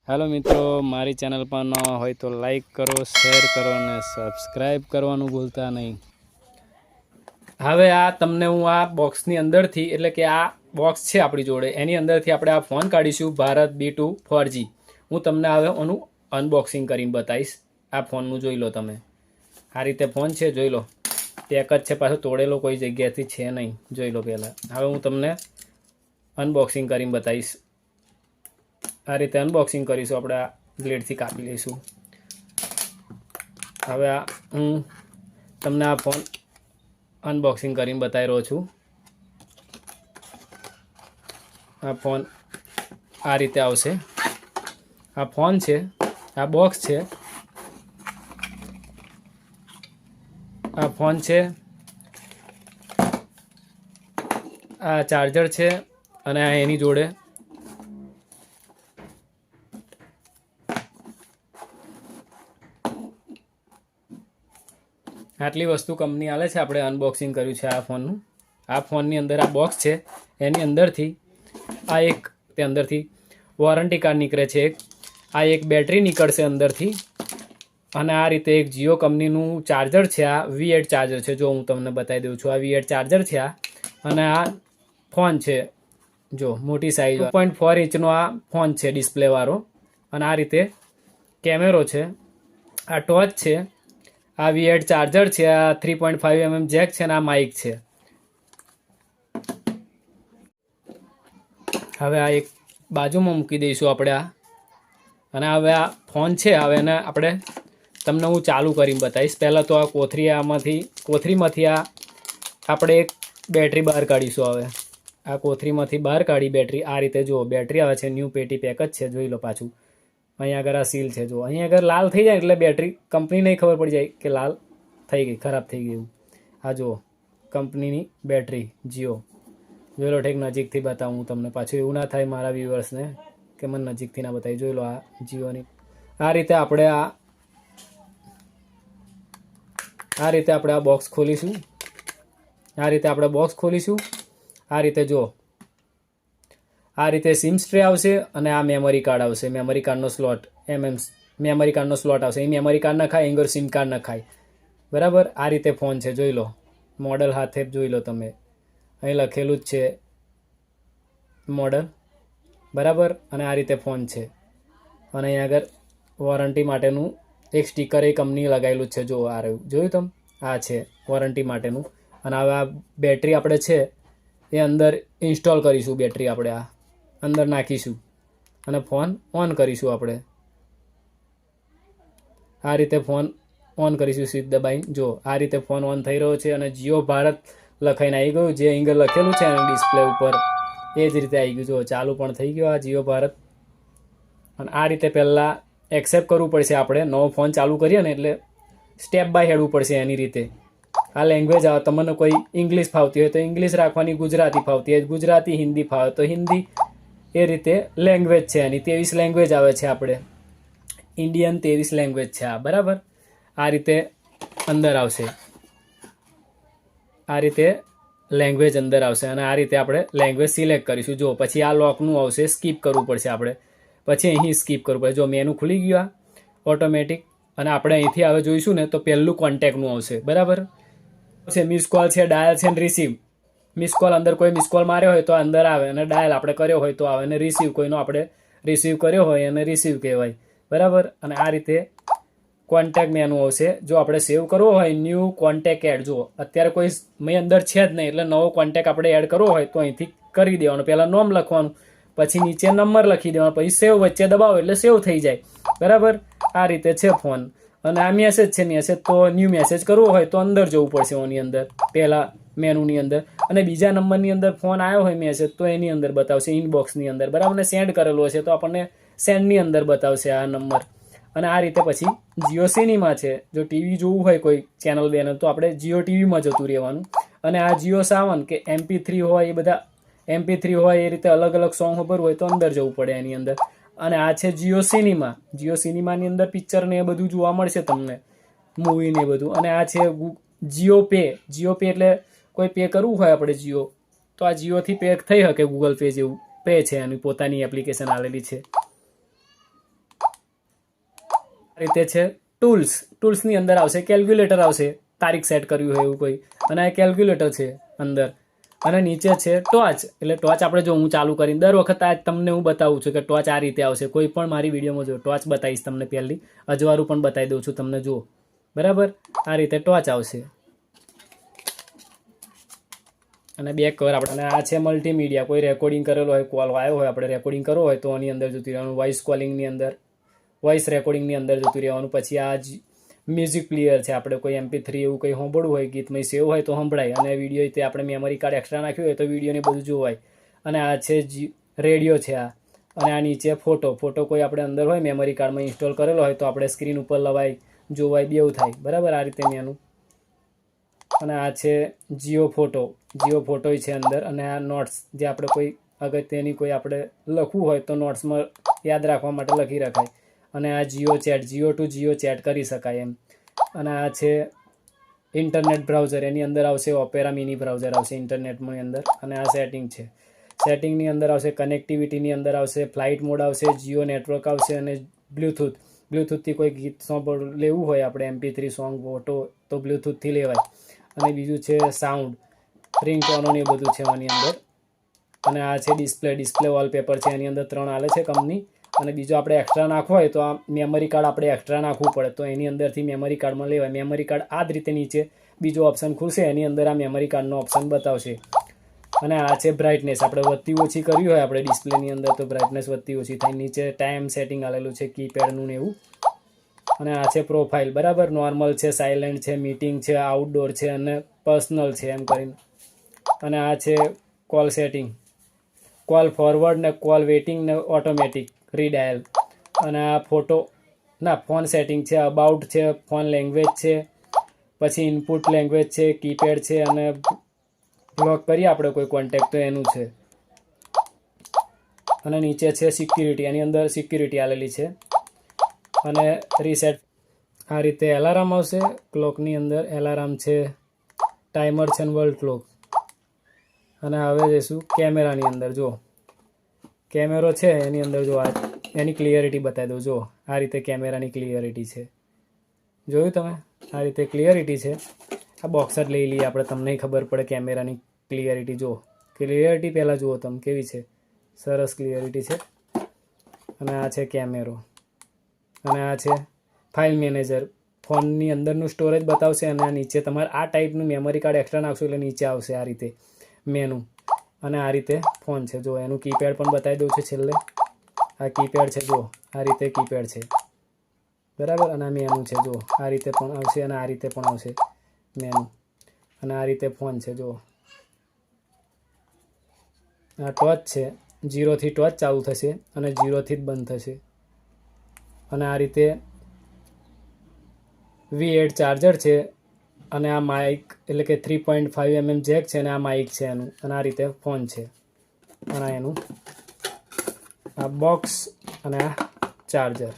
Hello मित्रों, मारी channel पर न हो तो लाइक करो, शेर करो ने सब्सक्राइब करवानुं भूलता नहीं। હવે આ તમને હું આ બોક્સની અંદરથી એટલે કે આ બોક્સ છે આપણી જોડે, એની અંદરથી આપણે આ ફોન કાઢીશું ભારત B2 4G। હું તમને હવે આનું અનબોક્સિંગ કરીને બતાવીશ। આ ફોનનું જોઈ લો તમે, આ રીતે ફોન છે, જોઈ લો, પેક જ છે, પાછો તોડેલો કોઈ જગ્યાએથી છે નહીં, જોઈ લો પહેલાં। હવે હું તમને અનબોક્સિંગ કરીને બતાવીશ। આ રીતે અનબોક્સિંગ કરીશું, આપણે આ બ્લેડથી કાપી લઈશું। હવે આ હું તમને આ ફોન અનબોક્સિંગ કરીને બતાવી રહ્યો છું। આ ફોન આ રીતે આવશે। આ ફોન છે, આ બોક્સ છે, આ ફોન છે, આ ચાર્જર છે, અને આ એની જોડે આટલી વસ્તુ કંપની આલે છે। આપણે અનબોક્સિંગ કર્યું છે આ ફોનનું। આ ફોનની અંદર આ બોક્સ છે, એની અંદરથી આ એક તે અંદરથી વોરંટી કાર્ડ નીકળે છે, આ એક બેટરી નીકળશે અંદરથી, અને આ રીતે એક જીઓ કંપનીનું ચાર્જર છે। આ V8 ચાર્જર છે, જો હું તમને બતાવી દઉં છું, આ V8 ચાર્જર છે આ, અને આ ફોન છે, જો મોટી સાઈઝ 2.4 ઇંચનો આ ફોન છે ડિસ્પ્લેવાળો, અને આ રીતે કેમેરો છે, આ ટોચ છે, આ V8 ચાર્જર છે, આ 3.5mm જેક છે, અને આ માઇક છે। હવે આ એક બાજુમાં મૂકી દઈશું આપણે આ, અને હવે આ ફોન છે, હવે એને આપણે તમને હું ચાલુ કરીને બતાવીશ। પહેલાં તો આ કોથળીમાંથી આ આપણે એક બેટરી બહાર કાઢીશું। હવે આ કોથળીમાંથી બહાર કાઢી બેટરી, આ રીતે જુઓ બેટરી આવે છે, ન્યૂ પેટી પેક જ છે, જોઈ લો પાછું। અહીંયા આગળ આ સીલ છે, જો અહીંયા આગળ લાલ થઈ જાય એટલે બેટરી કંપની નહીં ખબર પડી જાય કે લાલ થઈ ગઈ, ખરાબ થઈ ગયું। આ જુઓ કંપનીની બેટરી જીઓ, જોઈ લો, ઠીક નજીકથી બતાવું હું તમને, પાછું એવું ના થાય મારા વ્યુઅર્સને કે મને નજીકથી ના બતાવી। જોઈ લો આ જીઓની, આ રીતે આપણે આ બોક્સ ખોલીશું। આ રીતે આપણે બોક્સ ખોલીશું। આ રીતે જુઓ, આ રીતે સિમ ટ્રે આવશે, અને આ મેમરી કાર્ડ આવશે, મેમરી કાર્ડનો સ્લોટ, મેમરી કાર્ડનો સ્લોટ આવશે। એ મેમરી કાર્ડ નખાય, અહીં સિમ કાર્ડ નખાય, બરાબર। આ રીતે ફોન છે, જોઈ લો, મોડલ હાથે જોઈ લો તમે, અહીં લખેલું જ છે મોડલ, બરાબર। અને આ રીતે ફોન છે, અને અહીં આગળ વોરંટી માટેનું એક સ્ટીકર એ કંપની લગાવેલું જ છે, જો આ રહ્યું, જોયું તમે, આ છે વોરંટી માટેનું। અને હવે આ બેટરી આપણે છે એ અંદર ઇન્સ્ટોલ કરીશું, બેટરી આપણે આ અંદર નાખીશું, અને ફોન ઓન કરીશું। આપણે આ રીતે ફોન ઓન કરીશું, સ્વિચ દબાઈને, જો આ રીતે ફોન ઓન થઈ રહ્યો છે, અને જીઓ ભારત લખાઈને આવી ગયું, જે અહીં લખેલું છે એની ડિસ્પ્લે ઉપર એ જ રીતે આવી ગયું, જો ચાલુ પણ થઈ ગયો આ જીઓ ભારત। અને આ રીતે પહેલાં એક્સેપ્ટ કરવું પડશે, આપણે નવો ફોન ચાલુ કરીએ ને એટલે સ્ટેપ બાય હેડવું પડશે એની રીતે। આ લેંગ્વેજ આવે, તમને કોઈ ઇંગ્લિશ ફાવતી હોય તો ઇંગ્લિશ રાખવાની, ગુજરાતી ફાવતી હોય ગુજરાતી, હિન્દી ફાવે તો હિન્દી, એ રીતે લેંગ્વેજ છે એની 23 લેંગ્વેજ આવે છે, આપણે ઇન્ડિયન 23 લેંગ્વેજ છે આ, બરાબર। આ રીતે અંદર આવશે, આ રીતે લેંગ્વેજ અંદર આવશે, અને આ રીતે આપણે લેંગ્વેજ સિલેક્ટ કરીશું। જો પછી આ લોકનું આવશે, સ્કીપ કરવું પડશે આપણે, પછી અહીં સ્કીપ કરવું પડે, જો મેનુ ખુલી ગયું આ ઓટોમેટિક, અને આપણે અહીંથી હવે જોઈશું ને તો પહેલું કોન્ટેક્ટનું આવશે, બરાબર છે। મિસ કોલ છે, ડાયલ છે, અને રિસીવ, મિસ કોલ અંદર કોઈ મિસ કોલ માર્યો હોય તો અંદર આવે, અને ડાયલ આપણે કર્યો હોય તો આવે, અને રિસીવ કોઈનો આપણે રિસીવ કર્યો હોય અને રિસીવ કહેવાય, બરાબર। અને આ રીતે કોન્ટેક્ટ મેનુ આવશે, જો આપણે સેવ કરવો હોય ન્યૂ કોન્ટેક્ટ એડ, જો અત્યારે કોઈ મેં અંદર છે જ નહીં એટલે નવો કોન્ટેક્ટ આપણે એડ કરવો હોય તો અહીંથી કરી દેવાનું, પહેલાં નોમ લખવાનું, પછી નીચે નંબર લખી દેવાનો, પછી સેવ વચ્ચે દબાવો એટલે સેવ થઈ જાય, બરાબર। આ રીતે છે ફોન। અને આ મેસેજ છે, મેસેજ તો ન્યૂ મેસેજ કરવો હોય તો અંદર જવું પડશે ઓની અંદર, પહેલાં મેનુની અંદર, અને બીજા નંબરની અંદર ફોન આવ્યો હોય મેસેજ તો એની અંદર બતાવશે, ઇનબોક્સની અંદર, બરાબર। ને સેન્ડ કરેલો હશે તો આપણને સેન્ડની અંદર બતાવશે આ નંબર। અને આ રીતે પછી જીઓ સિનેમા છે, જો ટીવી જોવું હોય કોઈ ચેનલ બેનલ તો આપણે જીઓ ટીવીમાં જતું રહેવાનું, અને આ જીઓ સાવન કે MP3 હોય, એ બધા MP3 હોય એ રીતે અલગ અલગ સોંગ ખબર હોય તો અંદર જવું પડે એની અંદર। અને આ છે જીઓ સિનેમા, જીઓ સિનેમાની અંદર પિક્ચર ને એ બધું જોવા મળશે તમને, મૂવી ને એ બધું। અને આ છે જીઓ પે, જીઓ પે એટલે કોઈ પે કરવું હોય આપણે જીઓ તો આ જીઓથી પે થઈ શકે, ગૂગલ પે જેવું પે છે, એની પોતાની એપ્લિકેશન આવેલી છે। રીતે છે ટૂલ્સ. ટૂલ્સની અંદર આવશે કેલ્ક્યુલેટર આવશે, તારીખ સેટ કર્યું હોય એવું કોઈ, અને આ કેલ્ક્યુલેટર છે અંદર. અને નીચે છે ટોચ. એટલે ટોચ આપણે જો હું ચાલુ કરીને દર વખત આ તમને હું બતાવું છું કે ટોચ આ રીતે આવશે. કોઈ પણ મારી વિડીયોમાં જો ટોચ બતાવીશ તમને, પહેલી અજવાળું પણ બતાવી દઉં છું તમને, જુઓ બરાબર આ રીતે ટોચ આવશે. અને બેક કવર આપણે, અને આ છે મલ્ટીમીડિયા. કોઈ રેકોર્ડિંગ કરેલો હોય, કોલ આવ્યો હોય, આપણે રેકોર્ડિંગ કરવો હોય તો આની અંદર જતું રહેવાનું. વોઇસ કોલિંગની અંદર, વોઇસ રેકોર્ડિંગની અંદર જતું રહેવાનું. પછી આ જ મ્યુઝિક પ્લેયર છે. આપણે કોઈ MP3 એવું કંઈ સાંભળવું હોય, ગીતમાં સેવ હોય તો સંભળાય. અને વિડીયો તે આપણે મેમરી કાર્ડ એક્સ્ટ્રા નાખ્યું હોય તો વિડીયોને બધું જોવાય. અને આ છે રેડિયો છે આ. અને આ નીચે ફોટો. ફોટો કોઈ આપણે અંદર હોય મેમરી કાર્ડમાં ઇન્સ્ટોલ કરેલો હોય તો આપણે સ્ક્રીન ઉપર લવાય, જોવાય, બેવું થાય બરાબર આ રીતે મેનું. અને આ છે જીઓ ફોટો. જીઓ ફોટો છે અંદર. અને આ નોટ્સ, જે આપણે કોઈ અગત્યની કોઈ આપણે લખવું હોય તો નોટ્સમાં યાદ રાખવા માટે લખી રખાય. અને આ Jio chat, Jio to Jio chat કરી શકાય એમ. અને આ છે ઇન્ટરનેટ બ્રાઉઝર. એની અંદર આવશે ઓપેરા મિની બ્રાઉઝર આવશે ઇન્ટરનેટની અંદર. અને આ સેટિંગ છે. સેટિંગની અંદર આવશે કનેક્ટિવિટીની અંદર આવશે ફ્લાઇટ મોડ આવશે, જીઓ નેટવર્ક આવશે, અને બ્લૂટૂથ. બ્લૂટૂથથી કોઈ ગીત સોંગ લેવું હોય આપણે, MP3 સોંગ, ફોટો, તો બ્લૂટૂથથી લેવાય. અને બીજું છે સાઉન્ડ, રિંગટોનો ને એ બધું છે આની અંદર. અને આ છે ડિસ્પ્લે. ડિસ્પ્લે વોલપેપર છે. એની અંદર 3 આલે છે કંપની. અને બીજો આપણે એક્સ્ટ્રા નાખવો હોય તો આ મેમરી કાર્ડ આપણે એક્સ્ટ્રા નાખવું પડે તો એની અંદરથી મેમરી કાર્ડમાં લેવાય. મેમરી કાર્ડ આ જ રીતે નીચે બીજો ઓપ્શન ખુલશે, એની અંદર આ મેમરી કાર્ડનો ઓપ્શન બતાવશે. અને આ છે બ્રાઇટનેસ. આપણે વધતી ઓછી કરવી હોય આપણે ડિસ્પ્લેની અંદર તો બ્રાઇટનેસ વધતી ઓછી થાય. નીચે ટાઈમ સેટિંગ આલેલું છે કીપેડનું ને એવું. અને આ છે પ્રોફાઇલ બરાબર. નોર્મલ છે, સાયલેન્ટ છે, મીટિંગ છે, આઉટડોર છે, અને પર્સનલ છે એમ કરીને. અને આ છે કોલ સેટિંગ, કોલ ફોરવર્ડ ને કોલ વેટિંગ ને ઓટોમેટિક રીડાયલ. અને આ ફોટો ના ફોન સેટિંગ છે, અબાઉટ છે, ફોન લેંગ્વેજ છે, પછી ઇનપુટ લેંગ્વેજ છે, કીપેડ છે, અને બ્લોક કરીએ આપણે કોઈ કોન્ટેક્ટ તો એનું છે. અને નીચે છે સિક્યુરિટી. એની અંદર સિક્યુરિટી આલેલી છે. અને રીસેટ. આ રીતે એલાર્મ આવશે. ક્લોકની અંદર એલાર્મ છે, ટાઈમર છે, વર્લ્ડ ક્લોક. અને હવે જઈશું કેમેરાની અંદર. જો કેમેરો છે એની અંદર, જો આ એની ક્લિયરિટી બતાવી દઉં. જો આ રીતે કેમેરાની ક્લિયરિટી છે, જોયું તમે? આ રીતે ક્લિયરિટી છે. આ બોક્સ જ લઈ લઈએ આપણે, તમને ખબર પડે કેમેરાની ક્લિયરિટી. જો ક્લિયરિટી પહેલાં જુઓ તમે કેવી છે, સરસ ક્લિયરિટી છે. અને આ છે કેમેરો. અને આ છે ફાઇલ મેનેજર. ફોનની અંદરનું સ્ટોરેજ બતાવશે. અને આ નીચે તમારે આ ટાઈપનું મેમરી કાર્ડ એક્સ્ટ્રા નાખશો એટલે નીચે આવશે આ રીતે મેનુ. અને આ રીતે ફોન છે. જો એનું કીપેડ પણ બતાવી દઉં છું છેલ્લે. આ કીપેડ છે, જો આ રીતે કીપેડ છે બરાબર. અને આ મેનુ છે, જો આ રીતે પણ આવશે અને આ રીતે પણ આવશે મેનુ. અને આ રીતે ફોન છે. જો આ ટોચ છે, 0થી ટોચ ચાલુ થશે અને 0થી જ બંધ થશે. અને આ રીતે V8 ચાર્જર છે. અને આ માઇક, એટલે કે 3.5mm જેક છે. અને આ માઇક છે એનું. અને આ રીતે ફોન છે. અને એનું આ બોક્સ અને આ ચાર્જર.